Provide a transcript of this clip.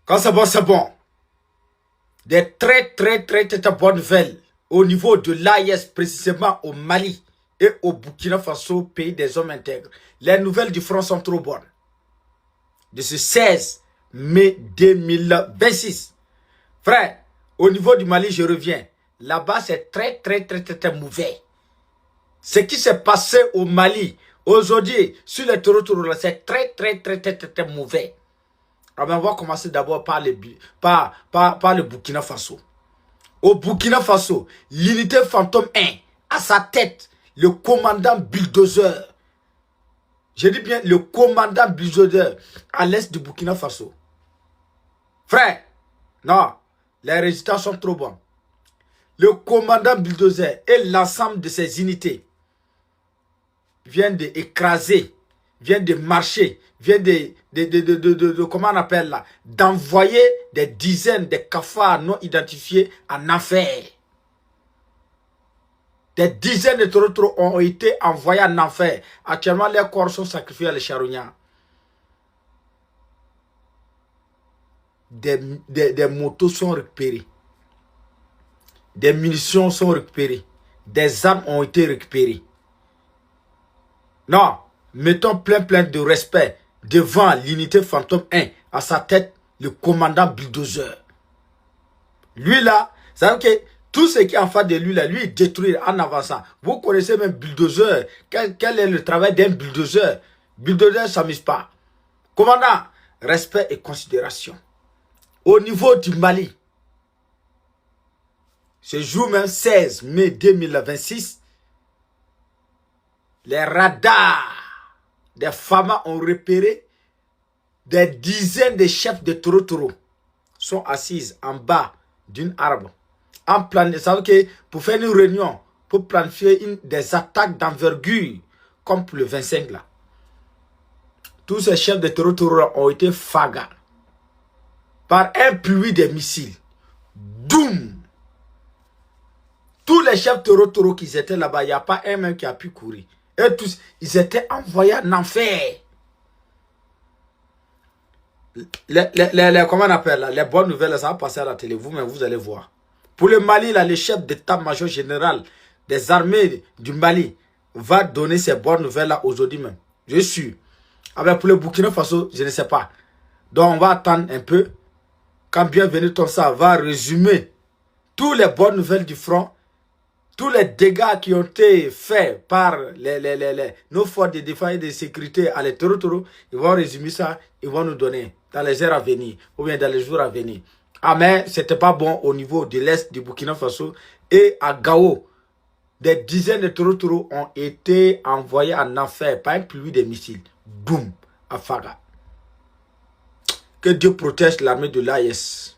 Quand c'est bon, c'est bon. Des très bonnes nouvelles au niveau de l'AIS, précisément au Mali et au Burkina Faso, pays des hommes intègres. Les nouvelles du front sont trop bonnes. De ce 16 mai 2026. Frère, au niveau du Mali, je reviens. Là-bas, c'est très mauvais. Ce qui s'est passé au Mali, aujourd'hui, sur les territoires, c'est très mauvais. Alors, on va commencer d'abord par le Burkina Faso. Au Burkina Faso, l'unité Fantôme 1, à sa tête, le commandant Bulldozer. Je dis bien le commandant Bulldozer à l'est du Burkina Faso. Frère, non, les résultats sont trop bons. Le commandant Bulldozer et l'ensemble de ses unités viennent d'écraser, viennent de marcher, viennent comment on appelle là, d'envoyer des dizaines de cafards non identifiés en enfer. Des dizaines de territoires ont été envoyés en enfer. Actuellement, les corps sont sacrifiés à les charognards. Des motos sont récupérées. Des munitions sont récupérées. Des armes ont été récupérées. Non, mettons plein de respect devant l'unité Fantôme 1, à sa tête, le commandant Bulldozer. Lui là, ça veut dire que tout ce qui est en face de lui là, lui détruire en avançant. Vous connaissez même Bulldozer. Quel est le travail d'un Bulldozer? Bulldozer ne s'amuse pas. Commandant, respect et considération. Au niveau du Mali, ce jour même 16 mai 2026, les radars des FAMA ont repéré des dizaines de chefs de toro sont assises en bas d'un arbre. En plan, ça veut dire que pour faire une réunion, pour planifier des attaques d'envergure, comme pour le 25 là. Tous ces chefs de toro ont été fagas par un pluie de missiles. Doum! Tous les chefs toro qui étaient là-bas, il n'y a pas un même qui a pu courir. Et tous, ils étaient envoyés en enfer. Comment on appelle là? Les bonnes nouvelles, ça va passer à la télé. Vous-même, vous allez voir. Pour le Mali, là, le chef d'état-major général des armées du Mali va donner ces bonnes nouvelles-là aujourd'hui même. Je suis. Avec pour le Burkina Faso, je ne sais pas. Donc, on va attendre un peu. Quand Bienvenue Tonsa va résumer toutes les bonnes nouvelles du front, tous les dégâts qui ont été faits par nos forces de défense et de sécurité à l'étoro, ils vont résumer ça, ils vont nous donner dans les heures à venir ou bien dans les jours à venir. Ah mais ce n'était pas bon au niveau de l'est du Burkina Faso et à Gao. Des dizaines de toro ont été envoyés en enfer par une pluie de missiles. Boum, à Faga. Que Dieu protège l'armée de l'AIS.